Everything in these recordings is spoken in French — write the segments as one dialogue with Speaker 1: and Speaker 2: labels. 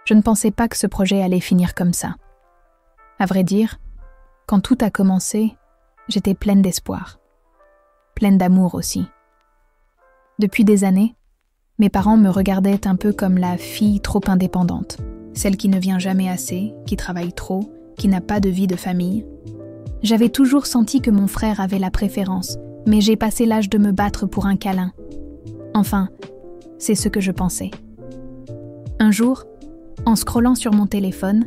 Speaker 1: Je ne pensais pas que ce projet allait finir comme ça. À vrai dire, quand tout a commencé, j'étais pleine d'espoir. Pleine d'amour aussi. Depuis des années, mes parents me regardaient un peu comme la fille trop indépendante, celle qui ne vient jamais assez, qui travaille trop, qui n'a pas de vie de famille. J'avais toujours senti que mon frère avait la préférence, mais j'ai passé l'âge de me battre pour un câlin. Enfin, c'est ce que je pensais. Un jour, en scrollant sur mon téléphone,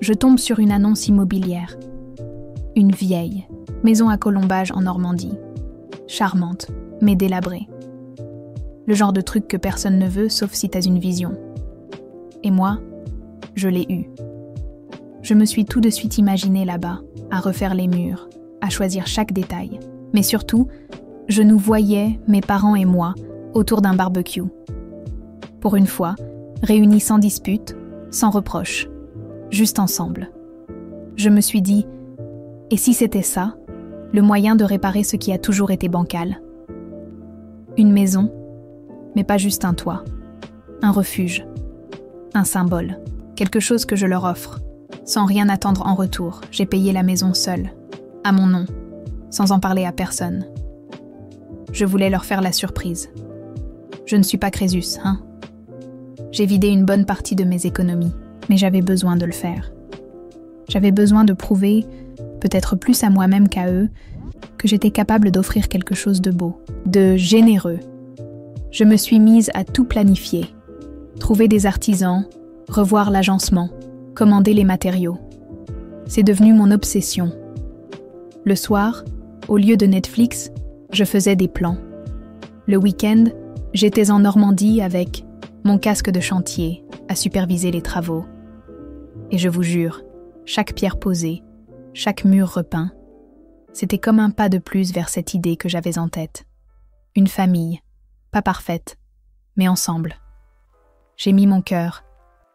Speaker 1: je tombe sur une annonce immobilière. Une vieille maison à Colombage en Normandie. Charmante, mais délabrée. Le genre de truc que personne ne veut sauf si t'as une vision. Et moi, je l'ai eue. Je me suis tout de suite imaginée là-bas, à refaire les murs, à choisir chaque détail. Mais surtout, je nous voyais, mes parents et moi, autour d'un barbecue. Pour une fois, réunis sans dispute, sans reproche, juste ensemble. Je me suis dit, et si c'était ça, le moyen de réparer ce qui a toujours été bancal? Une maison, mais pas juste un toit, un refuge, un symbole, quelque chose que je leur offre. Sans rien attendre en retour, j'ai payé la maison seule, à mon nom, sans en parler à personne. Je voulais leur faire la surprise. Je ne suis pas Crésus, hein? J'ai vidé une bonne partie de mes économies, mais j'avais besoin de le faire. J'avais besoin de prouver, peut-être plus à moi-même qu'à eux, que j'étais capable d'offrir quelque chose de beau, de généreux. Je me suis mise à tout planifier, trouver des artisans, revoir l'agencement, commander les matériaux. C'est devenu mon obsession. Le soir, au lieu de Netflix, je faisais des plans. Le week-end, j'étais en Normandie avec mon casque de chantier à superviser les travaux. Et je vous jure, chaque pierre posée, chaque mur repeint, c'était comme un pas de plus vers cette idée que j'avais en tête. Une famille, pas parfaite, mais ensemble. J'ai mis mon cœur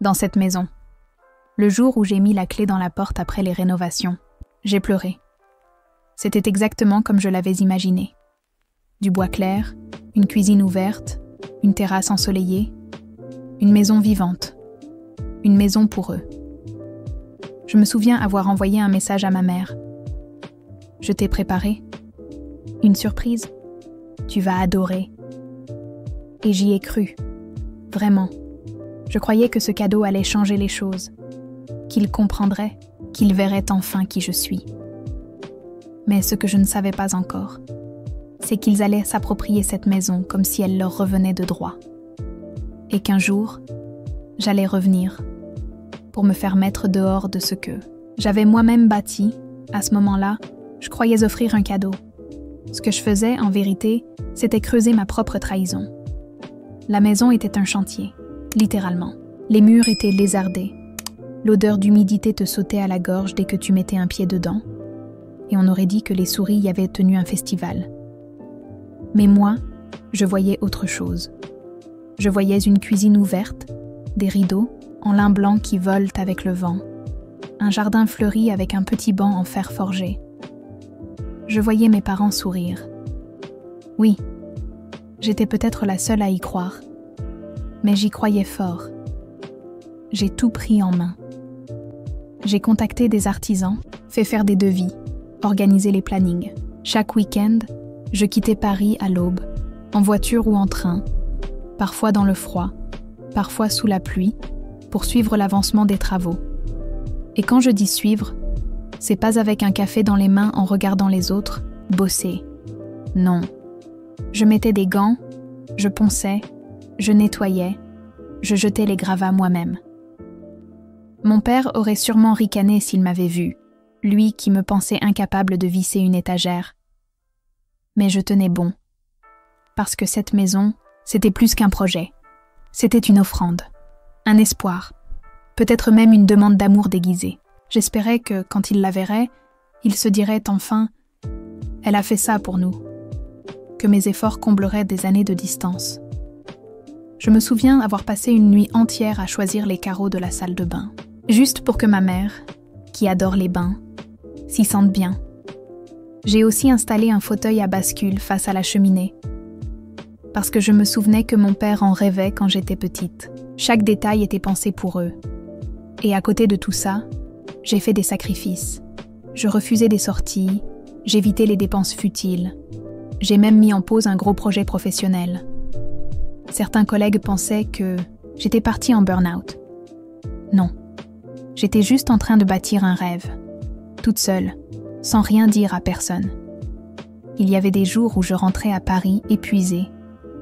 Speaker 1: dans cette maison. Le jour où j'ai mis la clé dans la porte après les rénovations, j'ai pleuré. C'était exactement comme je l'avais imaginé. Du bois clair, une cuisine ouverte, une terrasse ensoleillée, une maison vivante, une maison pour eux. Je me souviens avoir envoyé un message à ma mère. « Je t'ai préparé. Une surprise. Tu vas adorer. » Et j'y ai cru. Vraiment. Je croyais que ce cadeau allait changer les choses, qu'il comprendrait, qu'il verrait enfin qui je suis. Mais ce que je ne savais pas encore, c'est qu'ils allaient s'approprier cette maison comme si elle leur revenait de droit. Et qu'un jour, j'allais revenir pour me faire mettre dehors de ce que j'avais moi-même bâti. À ce moment-là, je croyais offrir un cadeau. Ce que je faisais, en vérité, c'était creuser ma propre trahison. La maison était un chantier, littéralement. Les murs étaient lézardés. L'odeur d'humidité te sautait à la gorge dès que tu mettais un pied dedans. Et on aurait dit que les souris y avaient tenu un festival. Mais moi, je voyais autre chose. Je voyais une cuisine ouverte, des rideaux en lin blanc qui volent avec le vent, un jardin fleuri avec un petit banc en fer forgé. Je voyais mes parents sourire. Oui, j'étais peut-être la seule à y croire, mais j'y croyais fort. J'ai tout pris en main. J'ai contacté des artisans, fait faire des devis, organisé les plannings. Chaque week-end, je quittais Paris à l'aube, en voiture ou en train, parfois dans le froid, parfois sous la pluie, pour suivre l'avancement des travaux. Et quand je dis suivre, c'est pas avec un café dans les mains en regardant les autres bosser. Non. Je mettais des gants, je ponçais, je nettoyais, je jetais les gravats moi-même. Mon père aurait sûrement ricané s'il m'avait vu, lui qui me pensait incapable de visser une étagère. Mais je tenais bon, parce que cette maison, c'était plus qu'un projet. C'était une offrande, un espoir, peut-être même une demande d'amour déguisée. J'espérais que, quand il la verrait, il se dirait enfin « Elle a fait ça pour nous », que mes efforts combleraient des années de distance. Je me souviens avoir passé une nuit entière à choisir les carreaux de la salle de bain, juste pour que ma mère, qui adore les bains, s'y sente bien. J'ai aussi installé un fauteuil à bascule face à la cheminée, parce que je me souvenais que mon père en rêvait quand j'étais petite. Chaque détail était pensé pour eux. Et à côté de tout ça, j'ai fait des sacrifices. Je refusais des sorties, j'évitais les dépenses futiles. J'ai même mis en pause un gros projet professionnel. Certains collègues pensaient que j'étais partie en burn-out. Non, j'étais juste en train de bâtir un rêve, toute seule, sans rien dire à personne. Il y avait des jours où je rentrais à Paris épuisée,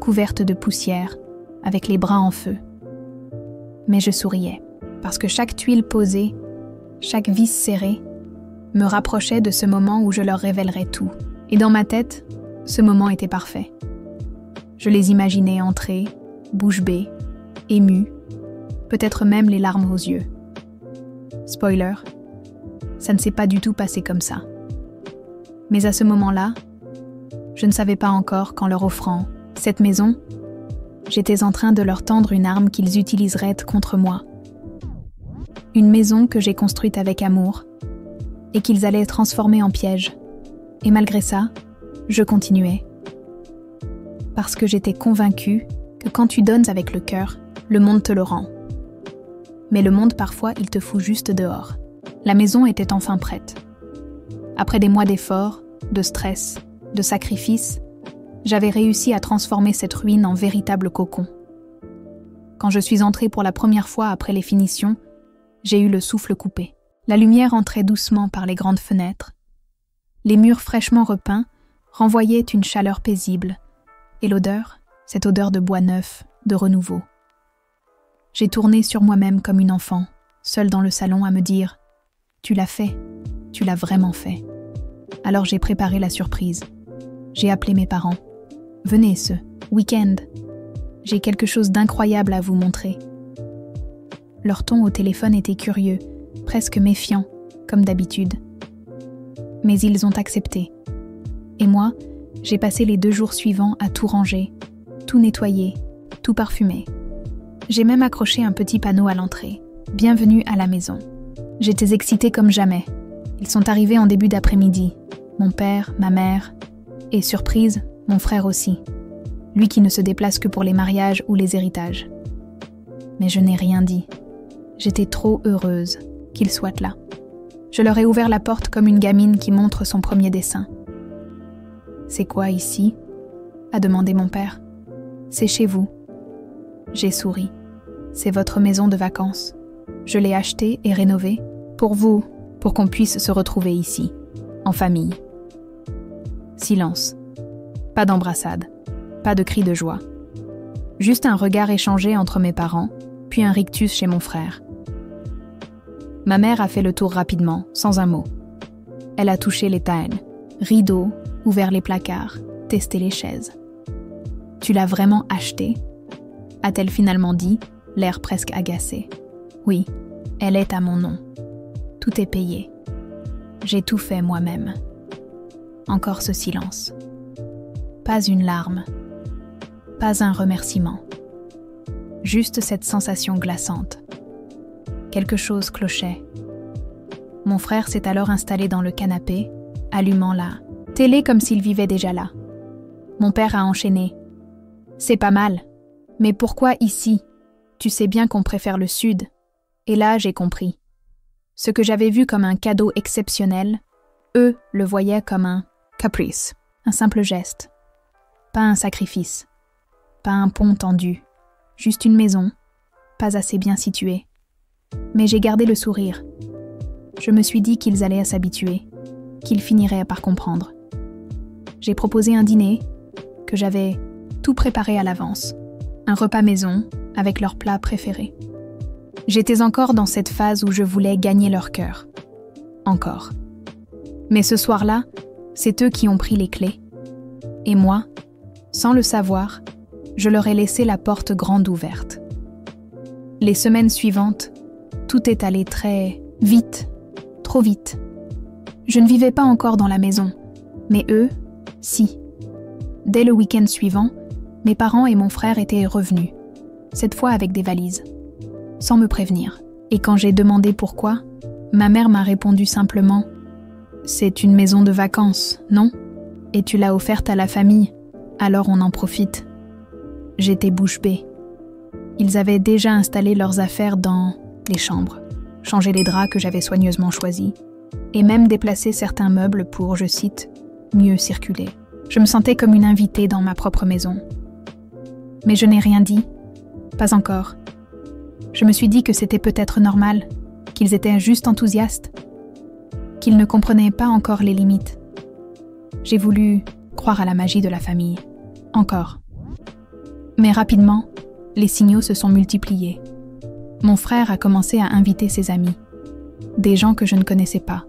Speaker 1: couverte de poussière, avec les bras en feu. Mais je souriais, parce que chaque tuile posée, chaque vis serrée, me rapprochait de ce moment où je leur révélerais tout. Et dans ma tête, ce moment était parfait. Je les imaginais entrer, bouche bée, émus, peut-être même les larmes aux yeux. Spoiler, ça ne s'est pas du tout passé comme ça. Mais à ce moment-là, je ne savais pas encore qu'en leur offrant cette maison, j'étais en train de leur tendre une arme qu'ils utiliseraient contre moi. Une maison que j'ai construite avec amour et qu'ils allaient transformer en piège. Et malgré ça, je continuais. Parce que j'étais convaincue que quand tu donnes avec le cœur, le monde te le rend. Mais le monde, parfois, il te fout juste dehors. La maison était enfin prête. Après des mois d'efforts, de stress, de sacrifices, j'avais réussi à transformer cette ruine en véritable cocon. Quand je suis entrée pour la première fois après les finitions, j'ai eu le souffle coupé. La lumière entrait doucement par les grandes fenêtres. Les murs fraîchement repeints renvoyaient une chaleur paisible. Et l'odeur, cette odeur de bois neuf, de renouveau. J'ai tourné sur moi-même comme une enfant, seule dans le salon à me dire « Tu l'as fait, tu l'as vraiment fait ». Alors j'ai préparé la surprise. J'ai appelé mes parents. « Venez ce week-end, j'ai quelque chose d'incroyable à vous montrer ». Leur ton au téléphone était curieux, presque méfiant, comme d'habitude. Mais ils ont accepté. Et moi, j'ai passé les 2 jours suivants à tout ranger, tout nettoyer, tout parfumer. J'ai même accroché un petit panneau à l'entrée. « Bienvenue à la maison ». J'étais excitée comme jamais. Ils sont arrivés en début d'après-midi. Mon père, ma mère, et surprise, mon frère aussi. Lui qui ne se déplace que pour les mariages ou les héritages. Mais je n'ai rien dit. J'étais trop heureuse qu'ils soient là. Je leur ai ouvert la porte comme une gamine qui montre son premier dessin. « C'est quoi ici ?» a demandé mon père. « C'est chez vous. » J'ai souri. « C'est votre maison de vacances. Je l'ai achetée et rénovée pour vous, pour qu'on puisse se retrouver ici, en famille. » Silence. Pas d'embrassade. Pas de cris de joie. Juste un regard échangé entre mes parents, puis un rictus chez mon frère. Ma mère a fait le tour rapidement, sans un mot. Elle a touché les tailles, rideaux, ouvert les placards, testé les chaises. « Tu l'as vraiment acheté ?» a-t-elle finalement dit, l'air presque agacé. « Oui, elle est à mon nom. Tout est payé. J'ai tout fait moi-même. » Encore ce silence. Pas une larme. Pas un remerciement. Juste cette sensation glaçante. Quelque chose clochait. Mon frère s'est alors installé dans le canapé, allumant la télé comme s'il vivait déjà là. Mon père a enchaîné. « C'est pas mal. Mais pourquoi ici? Tu sais bien qu'on préfère le sud. » Et là, j'ai compris. Ce que j'avais vu comme un cadeau exceptionnel, eux le voyaient comme un caprice, un simple geste. Pas un sacrifice. Pas un pont tendu. Juste une maison, pas assez bien située. Mais j'ai gardé le sourire. Je me suis dit qu'ils allaient s'habituer, qu'ils finiraient par comprendre. J'ai proposé un dîner que j'avais tout préparé à l'avance. Un repas maison avec leurs plats préférés. J'étais encore dans cette phase où je voulais gagner leur cœur. Encore. Mais ce soir-là, c'est eux qui ont pris les clés. Et moi, sans le savoir, je leur ai laissé la porte grande ouverte. Les semaines suivantes, tout est allé très vite, trop vite. Je ne vivais pas encore dans la maison, mais eux, si. Dès le week-end suivant, mes parents et mon frère étaient revenus, cette fois avec des valises, sans me prévenir. Et quand j'ai demandé pourquoi, ma mère m'a répondu simplement « C'est une maison de vacances, non ? Et tu l'as offerte à la famille, alors on en profite. » J'étais bouche bée. Ils avaient déjà installé leurs affaires dans les chambres, changé les draps que j'avais soigneusement choisis, et même déplacé certains meubles pour, je cite, « mieux circuler ». Je me sentais comme une invitée dans ma propre maison. Mais je n'ai rien dit, pas encore. Je me suis dit que c'était peut-être normal, qu'ils étaient juste enthousiastes, qu'ils ne comprenaient pas encore les limites. J'ai voulu croire à la magie de la famille, encore. Mais rapidement, les signaux se sont multipliés. Mon frère a commencé à inviter ses amis, des gens que je ne connaissais pas.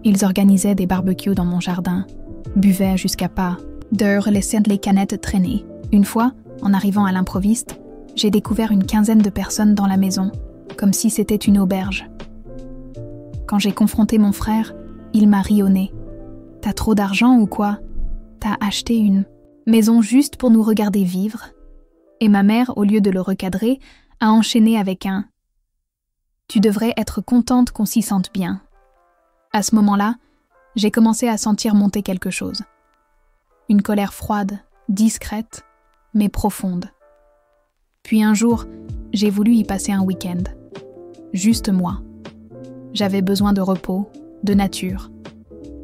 Speaker 1: Ils organisaient des barbecues dans mon jardin, buvaient jusqu'à pas d'heure, laissant les canettes traîner. Une fois, en arrivant à l'improviste, j'ai découvert une quinzaine de personnes dans la maison, comme si c'était une auberge. Quand j'ai confronté mon frère, il m'a ri au nez. « T'as trop d'argent ou quoi? T'as acheté une maison juste pour nous regarder vivre ?» Et ma mère, au lieu de le recadrer, a enchaîné avec un « Tu devrais être contente qu'on s'y sente bien. » À ce moment-là, j'ai commencé à sentir monter quelque chose. Une colère froide, discrète, mais profonde. Puis un jour, j'ai voulu y passer un week-end. Juste moi. J'avais besoin de repos, de nature.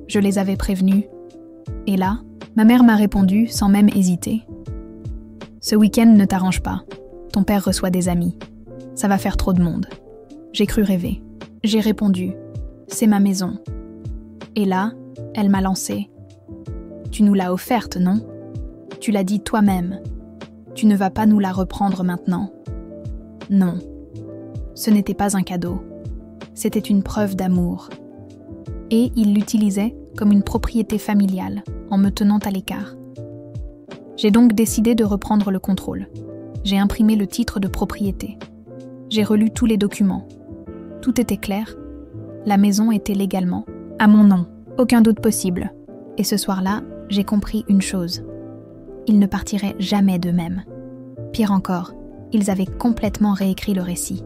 Speaker 1: Je les avais prévenus. Et là, ma mère m'a répondu sans même hésiter. « Ce week-end ne t'arrange pas. Ton père reçoit des amis. Ça va faire trop de monde. » J'ai cru rêver. J'ai répondu « C'est ma maison. » Et là, elle m'a lancé. « Tu nous l'as offerte, non? Tu l'as dit toi-même. Tu ne vas pas nous la reprendre maintenant. » Non. Ce n'était pas un cadeau. C'était une preuve d'amour. Et il l'utilisait comme une propriété familiale, en me tenant à l'écart. J'ai donc décidé de reprendre le contrôle. J'ai imprimé le titre de propriété. J'ai relu tous les documents. Tout était clair. La maison était légalement à mon nom. Aucun doute possible. Et ce soir-là, j'ai compris une chose. Ils ne partiraient jamais d'eux-mêmes. Pire encore, ils avaient complètement réécrit le récit.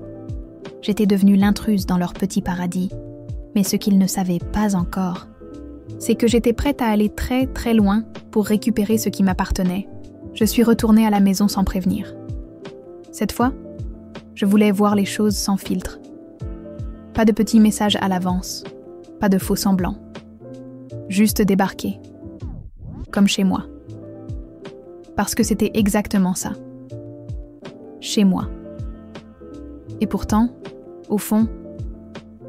Speaker 1: J'étais devenue l'intruse dans leur petit paradis. Mais ce qu'ils ne savaient pas encore, c'est que j'étais prête à aller très très loin pour récupérer ce qui m'appartenait. Je suis retournée à la maison sans prévenir. Cette fois, je voulais voir les choses sans filtre. Pas de petits messages à l'avance, pas de faux semblants. Juste débarquer, comme chez moi. Parce que c'était exactement ça. Chez moi. Et pourtant, au fond,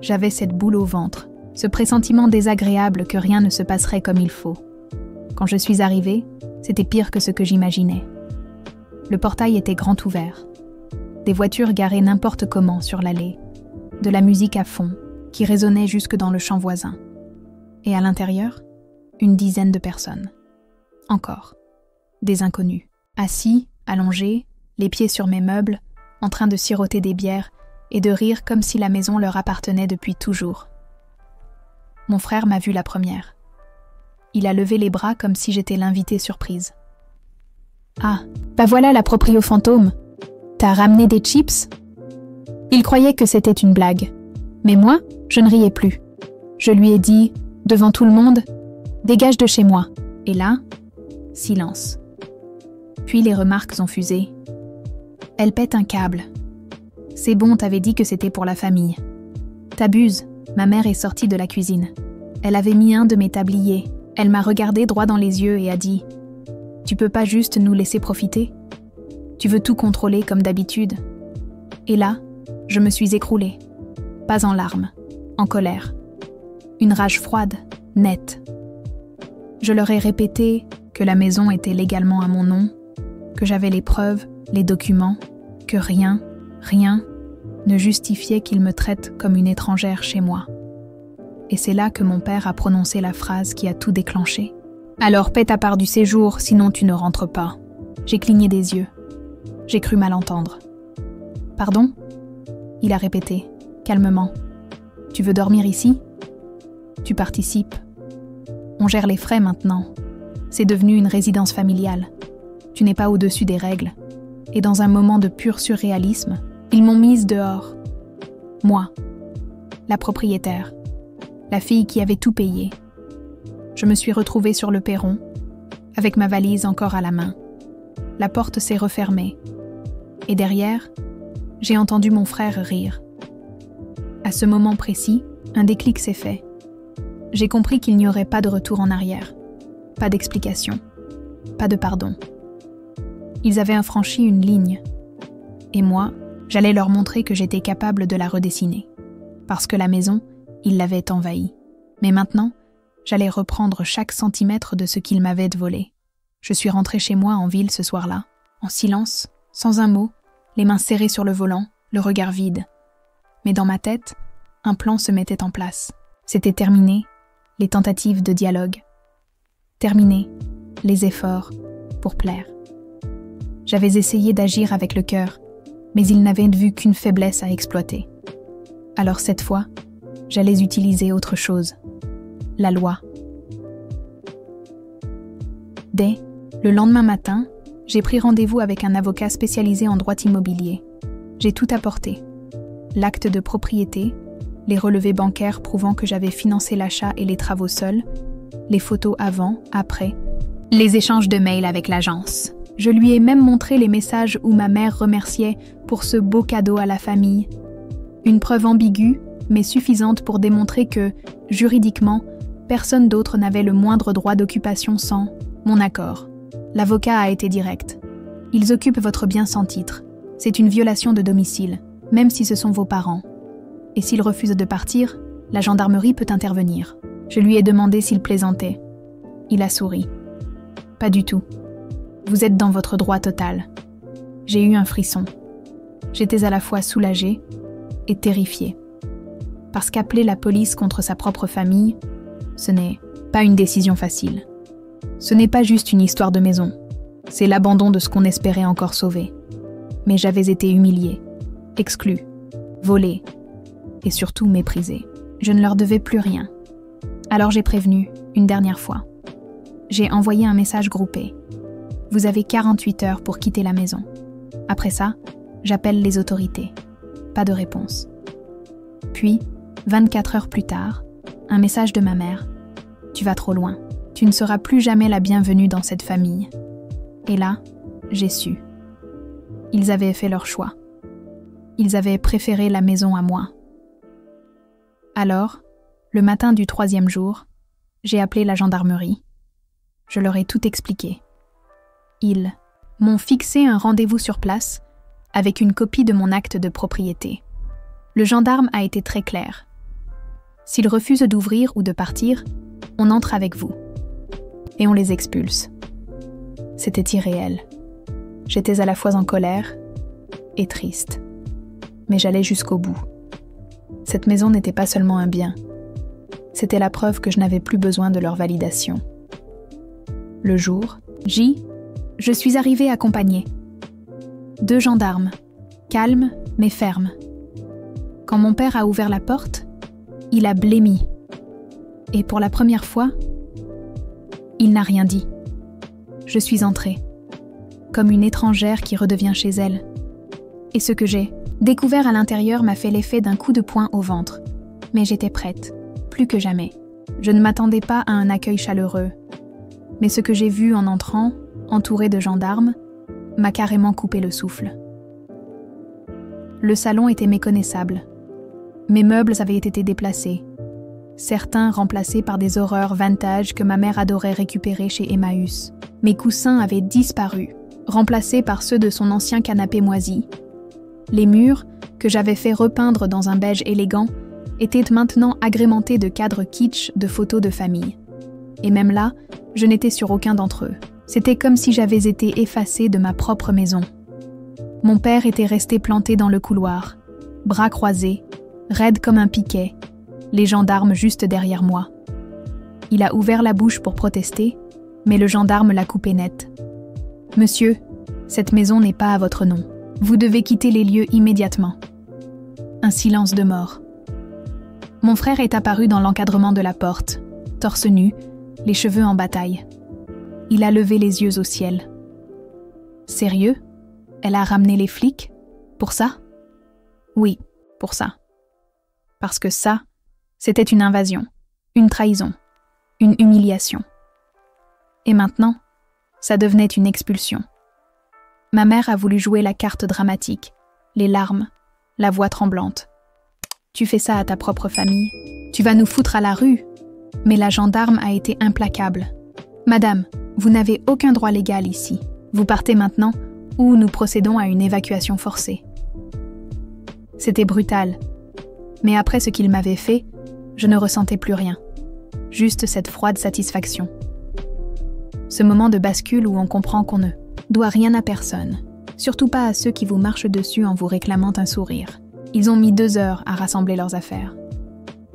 Speaker 1: j'avais cette boule au ventre, ce pressentiment désagréable que rien ne se passerait comme il faut. Quand je suis arrivée, c'était pire que ce que j'imaginais. Le portail était grand ouvert. Des voitures garées n'importe comment sur l'allée. De la musique à fond, qui résonnait jusque dans le champ voisin. Et à l'intérieur, une dizaine de personnes. Encore. Des inconnus. Assis, allongés, les pieds sur mes meubles, en train de siroter des bières et de rire comme si la maison leur appartenait depuis toujours. Mon frère m'a vue la première. Il a levé les bras comme si j'étais l'invitée surprise. « Ah, bah voilà la proprio fantôme. T'as ramené des chips ?» Il croyait que c'était une blague. Mais moi, je ne riais plus. Je lui ai dit, devant tout le monde, « Dégage de chez moi. » Et là, silence. Puis les remarques ont fusé. « Elle pète un câble. C'est bon, t'avais dit que c'était pour la famille. T'abuses. » Ma mère est sortie de la cuisine. Elle avait mis un de mes tabliers. Elle m'a regardé droit dans les yeux et a dit « Tu peux pas juste nous laisser profiter? Tu veux tout contrôler comme d'habitude. » Et là, je me suis écroulée. Pas en larmes, en colère. Une rage froide, nette. Je leur ai répété que la maison était légalement à mon nom, que j'avais les preuves, les documents, que rien ne justifiait qu'ils me traitent comme une étrangère chez moi. Et c'est là que mon père a prononcé la phrase qui a tout déclenché. « Alors paie ta part du séjour, sinon tu ne rentres pas. » J'ai cligné des yeux. J'ai cru mal entendre. « Pardon ?» Il a répété, calmement. « Tu veux dormir ici ? Tu participes. On gère les frais maintenant. C'est devenu une résidence familiale. Tu n'es pas au-dessus des règles. » Et dans un moment de pur surréalisme, ils m'ont mise dehors. Moi, la propriétaire, la fille qui avait tout payé. Je me suis retrouvée sur le perron, avec ma valise encore à la main. la porte s'est refermée. Et derrière, j'ai entendu mon frère rire. À ce moment précis, un déclic s'est fait. J'ai compris qu'il n'y aurait pas de retour en arrière, pas d'explication, pas de pardon. Ils avaient infranchi une ligne. Et moi, j'allais leur montrer que j'étais capable de la redessiner. Parce que la maison, ils l'avaient envahie. Mais maintenant, j'allais reprendre chaque centimètre de ce qu'ils m'avaient volé. Je suis rentrée chez moi en ville ce soir-là, en silence, sans un mot, les mains serrées sur le volant, le regard vide. Mais dans ma tête, un plan se mettait en place. C'était terminé, les tentatives de dialogue. Terminé, les efforts pour plaire. J'avais essayé d'agir avec le cœur, mais ils n'avaient vu qu'une faiblesse à exploiter. Alors cette fois, j'allais utiliser autre chose. La loi. Dès le lendemain matin, j'ai pris rendez-vous avec un avocat spécialisé en droit immobilier. J'ai tout apporté. L'acte de propriété, les relevés bancaires prouvant que j'avais financé l'achat et les travaux seuls, les photos avant, après, les échanges de mails avec l'agence. Je lui ai même montré les messages où ma mère remerciait pour ce beau cadeau à la famille. Une preuve ambiguë, mais suffisante pour démontrer que, juridiquement, personne d'autre n'avait le moindre droit d'occupation sans mon accord. L'avocat a été direct. Ils occupent votre bien sans titre. C'est une violation de domicile, même si ce sont vos parents. Et s'ils refusent de partir, la gendarmerie peut intervenir. Je lui ai demandé s'il plaisantait. Il a souri. Pas du tout. Vous êtes dans votre droit total. J'ai eu un frisson. J'étais à la fois soulagée et terrifiée. Parce qu'appeler la police contre sa propre famille, ce n'est pas une décision facile. Ce n'est pas juste une histoire de maison. C'est l'abandon de ce qu'on espérait encore sauver. Mais j'avais été humiliée, exclue, volée et surtout méprisée. Je ne leur devais plus rien. Alors j'ai prévenu, une dernière fois. J'ai envoyé un message groupé. Vous avez 48 heures pour quitter la maison. Après ça, j'appelle les autorités. Pas de réponse. Puis, 24 heures plus tard, un message de ma mère. Tu vas trop loin. Tu ne seras plus jamais la bienvenue dans cette famille. Et là, j'ai su. Ils avaient fait leur choix. Ils avaient préféré la maison à moi. Alors, le matin du 3e jour, j'ai appelé la gendarmerie. Je leur ai tout expliqué. Ils m'ont fixé un rendez-vous sur place avec une copie de mon acte de propriété. Le gendarme a été très clair. S'ils refusent d'ouvrir ou de partir, on entre avec vous. Et on les expulse. C'était irréel. J'étais à la fois en colère et triste. Mais j'allais jusqu'au bout. Cette maison n'était pas seulement un bien. C'était la preuve que je n'avais plus besoin de leur validation. Le jour, je suis arrivée accompagnée. 2 gendarmes, calmes mais fermes. Quand mon père a ouvert la porte, il a blêmi. Et pour la première fois, il n'a rien dit. Je suis entrée, comme une étrangère qui redevient chez elle. Et ce que j'ai découvert à l'intérieur m'a fait l'effet d'un coup de poing au ventre. Mais j'étais prête, plus que jamais. Je ne m'attendais pas à un accueil chaleureux. Mais ce que j'ai vu en entrant, entouré de gendarmes, m'a carrément coupé le souffle. Le salon était méconnaissable. Mes meubles avaient été déplacés. Certains remplacés par des horreurs vintage que ma mère adorait récupérer chez Emmaüs. Mes coussins avaient disparu, remplacés par ceux de son ancien canapé moisi. Les murs, que j'avais fait repeindre dans un beige élégant, étaient maintenant agrémentés de cadres kitsch de photos de famille. Et même là, je n'étais sur aucun d'entre eux. C'était comme si j'avais été effacée de ma propre maison. Mon père était resté planté dans le couloir, bras croisés, raide comme un piquet, les gendarmes juste derrière moi. Il a ouvert la bouche pour protester, mais le gendarme l'a coupé net. « Monsieur, cette maison n'est pas à votre nom. Vous devez quitter les lieux immédiatement. » Un silence de mort. Mon frère est apparu dans l'encadrement de la porte, torse nu, les cheveux en bataille. Il a levé les yeux au ciel. « Sérieux ? Elle a ramené les flics ? Pour ça ? » ?»« Oui, pour ça. Parce que ça, c'était une invasion, une trahison, une humiliation. Et maintenant, ça devenait une expulsion. Ma mère a voulu jouer la carte dramatique, les larmes, la voix tremblante. « Tu fais ça à ta propre famille, tu vas nous foutre à la rue !» Mais la gendarme a été implacable. « Madame, vous n'avez aucun droit légal ici. Vous partez maintenant ou nous procédons à une évacuation forcée. » C'était brutal. Mais après ce qu'il m'avait fait, je ne ressentais plus rien. Juste cette froide satisfaction. Ce moment de bascule où on comprend qu'on ne doit rien à personne, surtout pas à ceux qui vous marchent dessus en vous réclamant un sourire. Ils ont mis 2 heures à rassembler leurs affaires.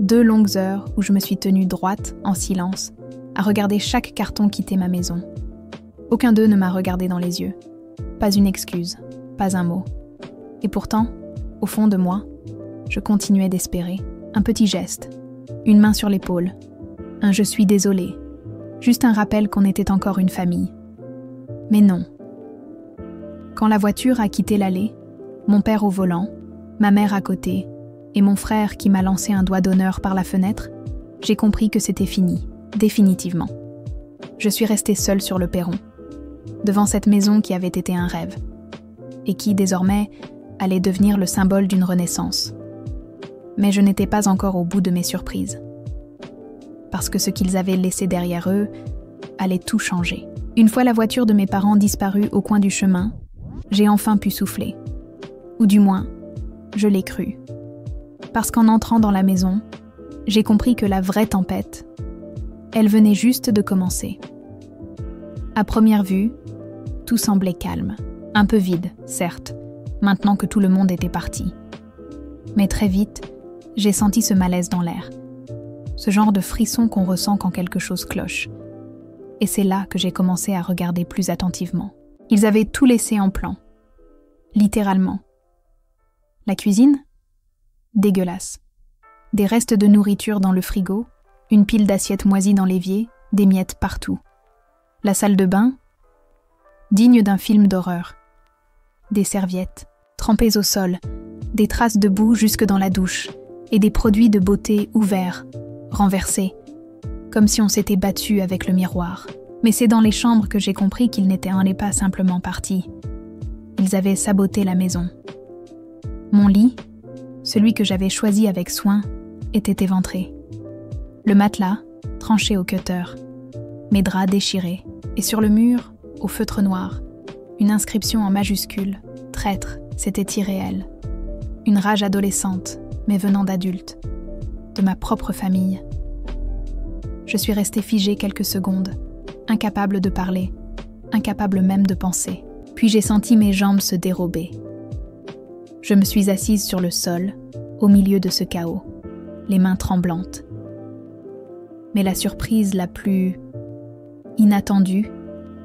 Speaker 1: 2 longues heures où je me suis tenue droite, en silence, à regarder chaque carton quitter ma maison. Aucun d'eux ne m'a regardé dans les yeux. Pas une excuse, pas un mot. Et pourtant, au fond de moi, je continuais d'espérer. Un petit geste, une main sur l'épaule, un « je suis désolé », juste un rappel qu'on était encore une famille. Mais non. Quand la voiture a quitté l'allée, mon père au volant, ma mère à côté, et mon frère qui m'a lancé un doigt d'honneur par la fenêtre, j'ai compris que c'était fini, définitivement. Je suis restée seule sur le perron, devant cette maison qui avait été un rêve, et qui, désormais, allait devenir le symbole d'une renaissance. Mais je n'étais pas encore au bout de mes surprises. Parce que ce qu'ils avaient laissé derrière eux allait tout changer. Une fois la voiture de mes parents disparue au coin du chemin, j'ai enfin pu souffler. Ou du moins, je l'ai cru. Parce qu'en entrant dans la maison, j'ai compris que la vraie tempête, elle venait juste de commencer. À première vue, tout semblait calme. Un peu vide, certes, maintenant que tout le monde était parti. Mais très vite, j'ai senti ce malaise dans l'air. Ce genre de frisson qu'on ressent quand quelque chose cloche. Et c'est là que j'ai commencé à regarder plus attentivement. Ils avaient tout laissé en plan. Littéralement. La cuisine ? Dégueulasse. Des restes de nourriture dans le frigo, une pile d'assiettes moisies dans l'évier, des miettes partout. La salle de bain ? Digne d'un film d'horreur. Des serviettes, trempées au sol, des traces de boue jusque dans la douche, et des produits de beauté ouverts, renversés, comme si on s'était battu avec le miroir. Mais c'est dans les chambres que j'ai compris qu'ils n'étaient pas simplement partis. Ils avaient saboté la maison. Mon lit, celui que j'avais choisi avec soin, était éventré. Le matelas, tranché au cutter. Mes draps déchirés. Et sur le mur, au feutre noir, une inscription en majuscule. Traître, c'était irréel. Une rage adolescente, mais venant d'adultes. De ma propre famille. Je suis restée figée quelques secondes, incapable de parler, incapable même de penser. Puis j'ai senti mes jambes se dérober. Je me suis assise sur le sol, au milieu de ce chaos, les mains tremblantes. Mais la surprise la plus inattendue,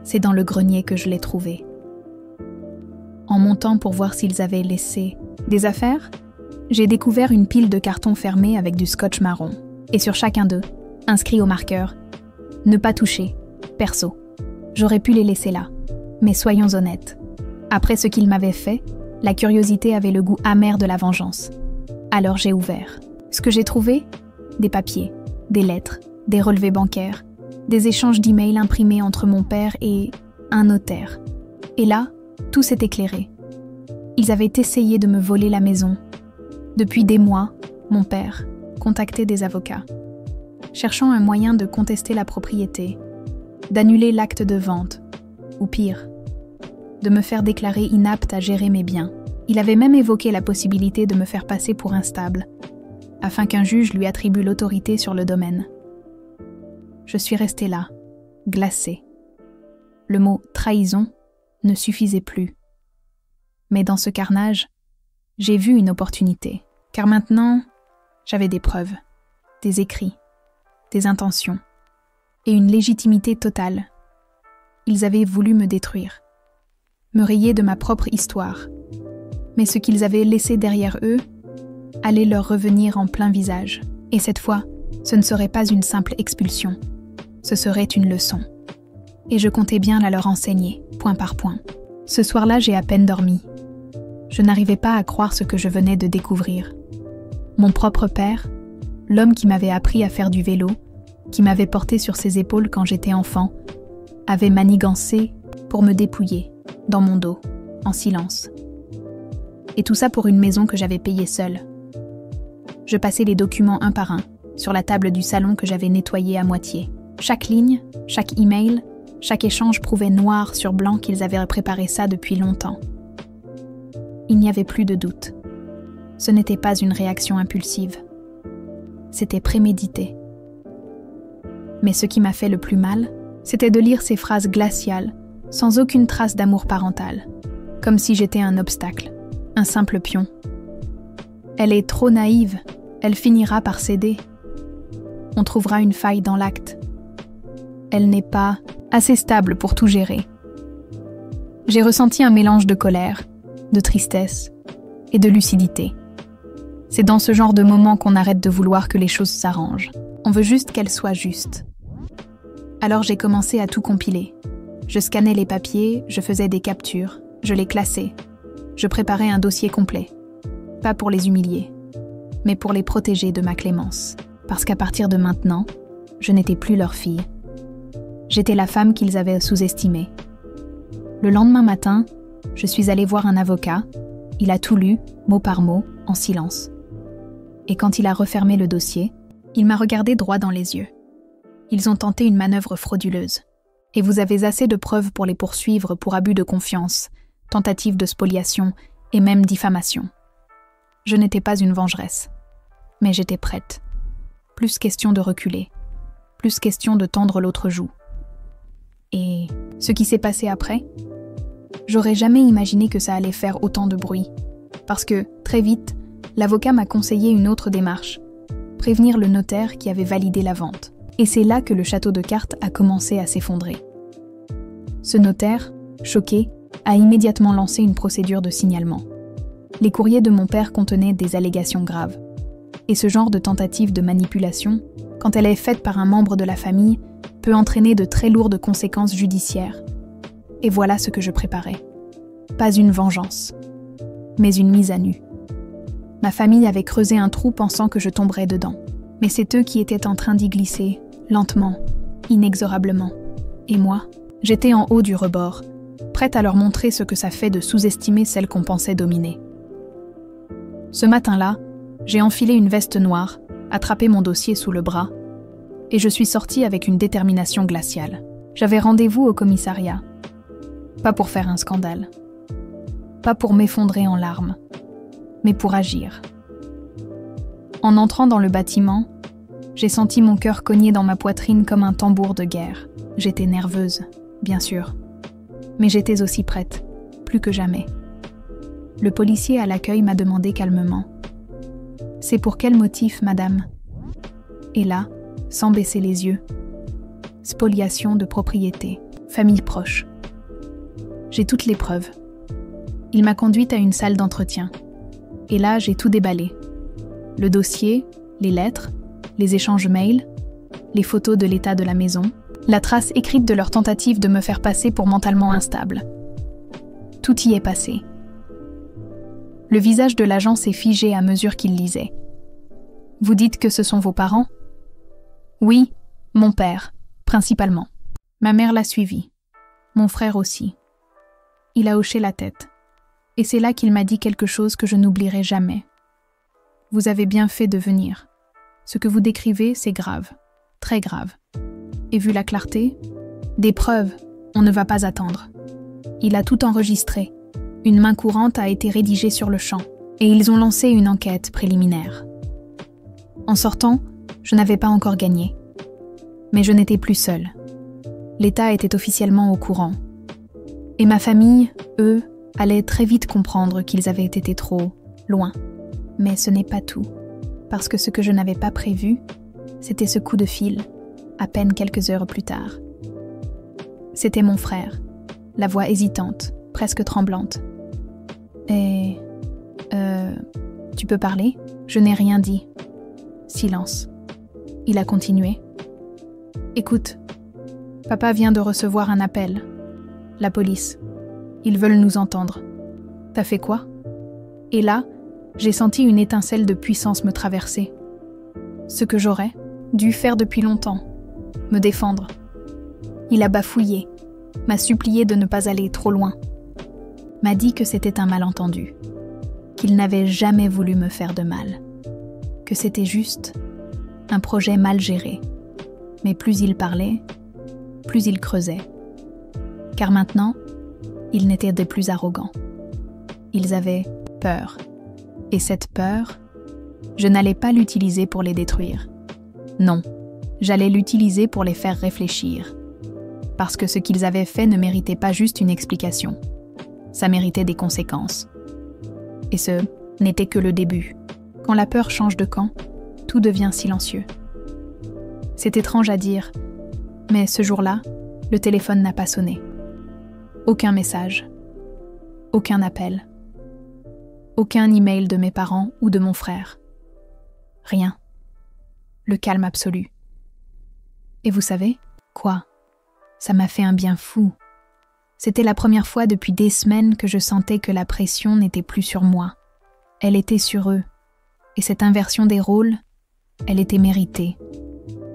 Speaker 1: c'est dans le grenier que je l'ai trouvé. En montant pour voir s'ils avaient laissé des affaires, j'ai découvert une pile de cartons fermés avec du scotch marron. Et sur chacun d'eux, inscrit au marqueur « Ne pas toucher, perso ». J'aurais pu les laisser là. Mais soyons honnêtes. Après ce qu'ils m'avaient fait, la curiosité avait le goût amer de la vengeance. Alors j'ai ouvert. Ce que j'ai trouvé ? Des papiers, des lettres, des relevés bancaires, des échanges d'emails imprimés entre mon père et un notaire. Et là, tout s'est éclairé. Ils avaient essayé de me voler la maison. Depuis des mois, mon père contactait des avocats, cherchant un moyen de contester la propriété, d'annuler l'acte de vente, ou pire, de me faire déclarer inapte à gérer mes biens. Il avait même évoqué la possibilité de me faire passer pour instable, afin qu'un juge lui attribue l'autorité sur le domaine. Je suis restée là, glacée. Le mot « trahison » ne suffisait plus. Mais dans ce carnage, j'ai vu une opportunité, car maintenant, j'avais des preuves, des écrits, des intentions, et une légitimité totale. Ils avaient voulu me détruire, me rayer de ma propre histoire, mais ce qu'ils avaient laissé derrière eux allait leur revenir en plein visage. Et cette fois, ce ne serait pas une simple expulsion, ce serait une leçon. Et je comptais bien la leur enseigner, point par point. Ce soir-là, j'ai à peine dormi. Je n'arrivais pas à croire ce que je venais de découvrir. Mon propre père, l'homme qui m'avait appris à faire du vélo, qui m'avait porté sur ses épaules quand j'étais enfant, avait manigancé pour me dépouiller, dans mon dos. en silence. Et tout ça pour une maison que j'avais payée seule. Je passais les documents un par un, sur la table du salon que j'avais nettoyée à moitié. Chaque ligne, chaque email, chaque échange prouvait noir sur blanc qu'ils avaient préparé ça depuis longtemps. Il n'y avait plus de doute. Ce n'était pas une réaction impulsive. C'était prémédité. Mais ce qui m'a fait le plus mal, c'était de lire ces phrases glaciales, sans aucune trace d'amour parental, comme si j'étais un obstacle, un simple pion. Elle est trop naïve, elle finira par céder. On trouvera une faille dans l'acte. Elle n'est pas assez stable pour tout gérer. J'ai ressenti un mélange de colère, de tristesse et de lucidité. C'est dans ce genre de moment qu'on arrête de vouloir que les choses s'arrangent. On veut juste qu'elles soient justes. Alors j'ai commencé à tout compiler. Je scannais les papiers, je faisais des captures, je les classais. Je préparais un dossier complet. Pas pour les humilier, mais pour les protéger de ma clémence. Parce qu'à partir de maintenant, je n'étais plus leur fille. J'étais la femme qu'ils avaient sous-estimée. Le lendemain matin, je suis allée voir un avocat. Il a tout lu, mot par mot, en silence. Et quand il a refermé le dossier, il m'a regardé droit dans les yeux. Ils ont tenté une manœuvre frauduleuse. Et vous avez assez de preuves pour les poursuivre pour abus de confiance, tentative de spoliation et même diffamation. Je n'étais pas une vengeresse, mais j'étais prête. Plus question de reculer, plus question de tendre l'autre joue. Et ce qui s'est passé après, j'aurais jamais imaginé que ça allait faire autant de bruit, parce que, très vite, l'avocat m'a conseillé une autre démarche, prévenir le notaire qui avait validé la vente. Et c'est là que le château de cartes a commencé à s'effondrer. Ce notaire, choqué, a immédiatement lancé une procédure de signalement. Les courriers de mon père contenaient des allégations graves. Et ce genre de tentative de manipulation, quand elle est faite par un membre de la famille, peut entraîner de très lourdes conséquences judiciaires. Et voilà ce que je préparais. Pas une vengeance, mais une mise à nu. Ma famille avait creusé un trou pensant que je tomberais dedans. Mais c'est eux qui étaient en train d'y glisser, lentement, inexorablement. Et moi, j'étais en haut du rebord, prête à leur montrer ce que ça fait de sous-estimer celle qu'on pensait dominer. Ce matin-là, j'ai enfilé une veste noire, attrapé mon dossier sous le bras, et je suis sortie avec une détermination glaciale. J'avais rendez-vous au commissariat. Pas pour faire un scandale. Pas pour m'effondrer en larmes, mais pour agir. En entrant dans le bâtiment, j'ai senti mon cœur cogner dans ma poitrine comme un tambour de guerre. J'étais nerveuse, bien sûr, mais j'étais aussi prête, plus que jamais. Le policier à l'accueil m'a demandé calmement « C'est pour quel motif, madame ?» Et là, sans baisser les yeux, « Spoliation de propriété, famille proche. » J'ai toutes les preuves. Il m'a conduite à une salle d'entretien. Et là, j'ai tout déballé. Le dossier, les lettres, les échanges mails, les photos de l'état de la maison, la trace écrite de leur tentative de me faire passer pour mentalement instable. Tout y est passé. Le visage de l'agent s'est figé à mesure qu'il lisait. « Vous dites que ce sont vos parents ?» ?»« Oui, mon père, principalement. Ma mère l'a suivi. Mon frère aussi. » Il a hoché la tête. Et c'est là qu'il m'a dit quelque chose que je n'oublierai jamais. « Vous avez bien fait de venir. Ce que vous décrivez, c'est grave, très grave. Et vu la clarté, des preuves, on ne va pas attendre. » Il a tout enregistré. Une main courante a été rédigée sur le champ, et ils ont lancé une enquête préliminaire. En sortant, je n'avais pas encore gagné. Mais je n'étais plus seule. L'État était officiellement au courant. Et ma famille, eux, allaient très vite comprendre qu'ils avaient été trop loin. Mais ce n'est pas tout. Parce que ce que je n'avais pas prévu, c'était ce coup de fil, à peine quelques heures plus tard. C'était mon frère, la voix hésitante, presque tremblante. « Et... tu peux parler ?» Je n'ai rien dit. Silence. Il a continué. « Écoute, papa vient de recevoir un appel. La police. Ils veulent nous entendre. T'as fait quoi ?» Et là, j'ai senti une étincelle de puissance me traverser. Ce que j'aurais dû faire depuis longtemps, me défendre. Il a bafouillé, m'a supplié de ne pas aller trop loin. m'a dit que c'était un malentendu, qu'il n'avait jamais voulu me faire de mal, que c'était juste un projet mal géré. Mais plus il parlait, plus il creusait. Car maintenant, ils n'étaient des plus arrogants. Ils avaient peur. Et cette peur, je n'allais pas l'utiliser pour les détruire. Non, j'allais l'utiliser pour les faire réfléchir. Parce que ce qu'ils avaient fait ne méritait pas juste une explication. Ça méritait des conséquences. Et ce n'était que le début. Quand la peur change de camp, tout devient silencieux. C'est étrange à dire, mais ce jour-là, le téléphone n'a pas sonné. Aucun message, aucun appel, aucun email de mes parents ou de mon frère. Rien. Le calme absolu. Et vous savez, quoi ? Ça m'a fait un bien fou. C'était la première fois depuis des semaines que je sentais que la pression n'était plus sur moi. Elle était sur eux. Et cette inversion des rôles, elle était méritée.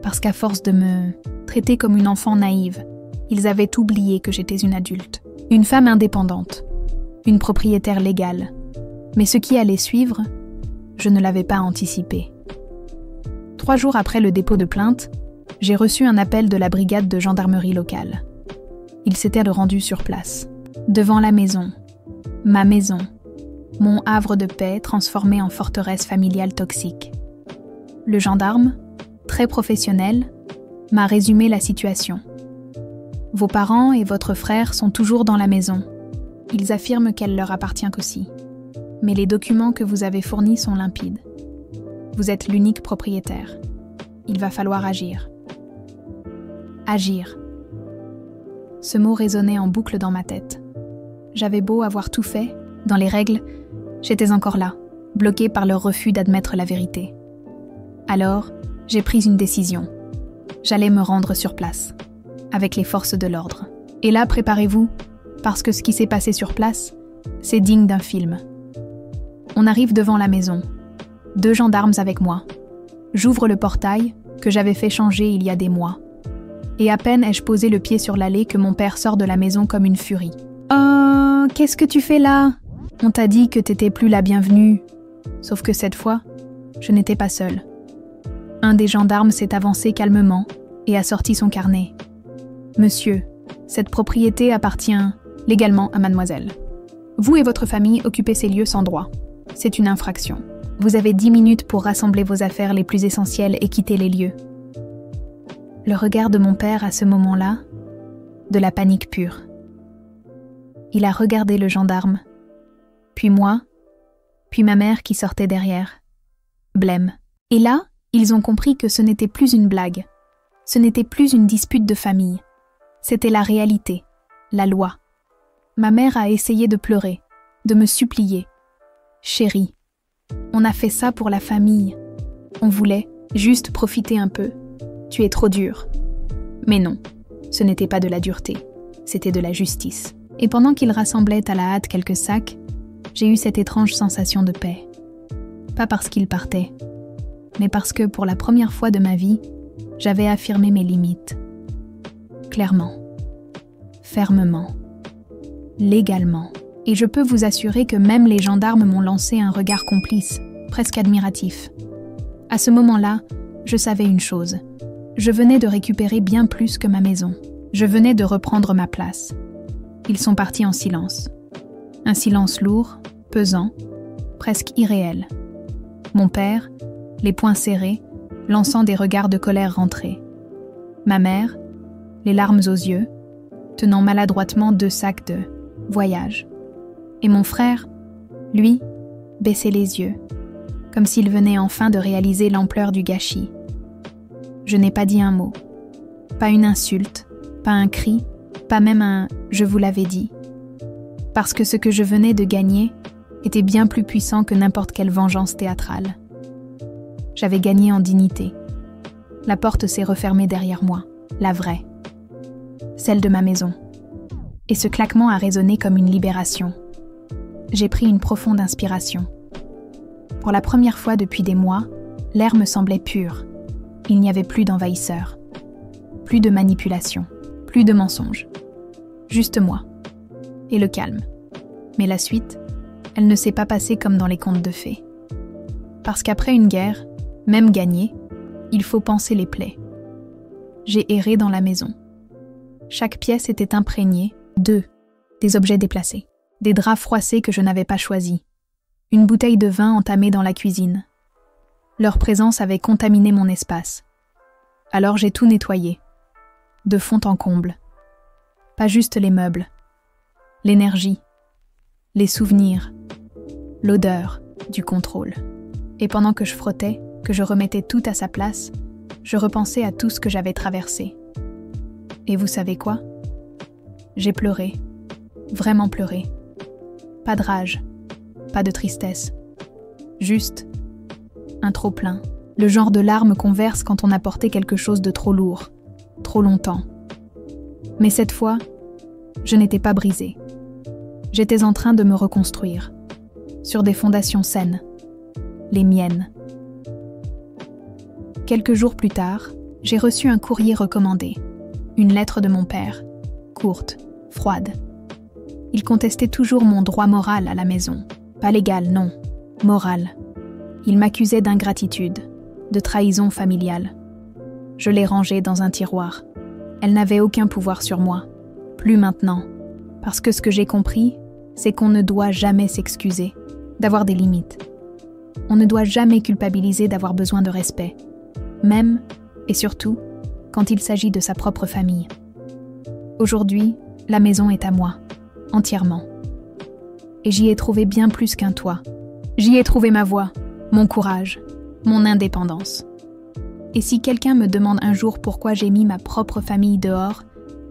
Speaker 1: Parce qu'à force de me traiter comme une enfant naïve, ils avaient oublié que j'étais une adulte. Une femme indépendante. Une propriétaire légale. Mais ce qui allait suivre, je ne l'avais pas anticipé. 3 jours après le dépôt de plainte, j'ai reçu un appel de la brigade de gendarmerie locale. Ils s'étaient rendus sur place. Devant la maison. Ma maison. Mon havre de paix transformé en forteresse familiale toxique. Le gendarme, très professionnel, m'a résumé la situation. Vos parents et votre frère sont toujours dans la maison. Ils affirment qu'elle leur appartient qu'aussi. Mais les documents que vous avez fournis sont limpides. Vous êtes l'unique propriétaire. Il va falloir agir. Agir. Ce mot résonnait en boucle dans ma tête. J'avais beau avoir tout fait, dans les règles, j'étais encore là, bloquée par leur refus d'admettre la vérité. Alors, j'ai pris une décision. J'allais me rendre sur place, avec les forces de l'ordre. Et là, préparez-vous, parce que ce qui s'est passé sur place, c'est digne d'un film. On arrive devant la maison. 2 gendarmes avec moi. J'ouvre le portail, que j'avais fait changer il y a des mois. Et à peine ai-je posé le pied sur l'allée que mon père sort de la maison comme une furie. « Oh, qu'est-ce que tu fais là ? On t'a dit que t'étais plus la bienvenue. » Sauf que cette fois, je n'étais pas seule. Un des gendarmes s'est avancé calmement et a sorti son carnet. « Monsieur, cette propriété appartient légalement à mademoiselle. Vous et votre famille occupez ces lieux sans droit. C'est une infraction. Vous avez 10 minutes pour rassembler vos affaires les plus essentielles et quitter les lieux. » Le regard de mon père à ce moment-là, de la panique pure. Il a regardé le gendarme, puis moi, puis ma mère qui sortait derrière. Blême. Et là, ils ont compris que ce n'était plus une blague. Ce n'était plus une dispute de famille. C'était la réalité, la loi. Ma mère a essayé de pleurer, de me supplier. « Chérie, on a fait ça pour la famille. On voulait juste profiter un peu. Tu es trop dur. » Mais non, ce n'était pas de la dureté, c'était de la justice. Et pendant qu'ils rassemblaient à la hâte quelques sacs, j'ai eu cette étrange sensation de paix. Pas parce qu'ils partaient, mais parce que pour la première fois de ma vie, j'avais affirmé mes limites. Clairement, fermement, légalement. Et je peux vous assurer que même les gendarmes m'ont lancé un regard complice, presque admiratif. À ce moment-là, je savais une chose. Je venais de récupérer bien plus que ma maison. Je venais de reprendre ma place. Ils sont partis en silence. Un silence lourd, pesant, presque irréel. Mon père, les poings serrés, lançant des regards de colère rentrés. Ma mère, les larmes aux yeux, tenant maladroitement 2 sacs de voyage. Et mon frère, lui, baissait les yeux, comme s'il venait enfin de réaliser l'ampleur du gâchis. Je n'ai pas dit un mot, pas une insulte, pas un cri, pas même un « je vous l'avais dit ». Parce que ce que je venais de gagner était bien plus puissant que n'importe quelle vengeance théâtrale. J'avais gagné en dignité. La porte s'est refermée derrière moi, la vraie, celle de ma maison. Et ce claquement a résonné comme une libération. J'ai pris une profonde inspiration. Pour la première fois depuis des mois, l'air me semblait pur. Il n'y avait plus d'envahisseurs, plus de manipulation, plus de mensonges. Juste moi. Et le calme. Mais la suite, elle ne s'est pas passée comme dans les contes de fées. Parce qu'après une guerre, même gagnée, il faut panser les plaies. J'ai erré dans la maison. Chaque pièce était imprégnée des objets déplacés, des draps froissés que je n'avais pas choisis, une bouteille de vin entamée dans la cuisine. Leur présence avait contaminé mon espace. Alors j'ai tout nettoyé, de fond en comble. Pas juste les meubles, l'énergie, les souvenirs, l'odeur du contrôle. Et pendant que je frottais, que je remettais tout à sa place, je repensais à tout ce que j'avais traversé. Et vous savez quoi? J'ai pleuré, vraiment pleuré. Pas de rage, pas de tristesse, juste un trop-plein. Le genre de larmes qu'on verse quand on a porté quelque chose de trop lourd, trop longtemps. Mais cette fois, je n'étais pas brisée. J'étais en train de me reconstruire, sur des fondations saines, les miennes. Quelques jours plus tard, j'ai reçu un courrier recommandé, une lettre de mon père, courte, froide. Il contestait toujours mon droit moral à la maison. Pas légal, non, moral. Il m'accusait d'ingratitude, de trahison familiale. Je l'ai rangée dans un tiroir. Elle n'avait aucun pouvoir sur moi. Plus maintenant. Parce que ce que j'ai compris, c'est qu'on ne doit jamais s'excuser, d'avoir des limites. On ne doit jamais culpabiliser d'avoir besoin de respect. Même, et surtout, quand il s'agit de sa propre famille. Aujourd'hui, la maison est à moi, entièrement. Et j'y ai trouvé bien plus qu'un toit. J'y ai trouvé ma voix, mon courage, mon indépendance. Et si quelqu'un me demande un jour pourquoi j'ai mis ma propre famille dehors,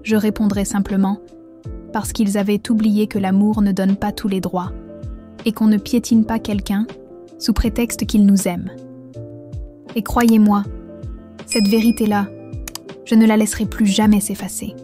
Speaker 1: je répondrai simplement « parce qu'ils avaient oublié que l'amour ne donne pas tous les droits et qu'on ne piétine pas quelqu'un sous prétexte qu'il nous aime. » Et croyez-moi, cette vérité-là, je ne la laisserai plus jamais s'effacer.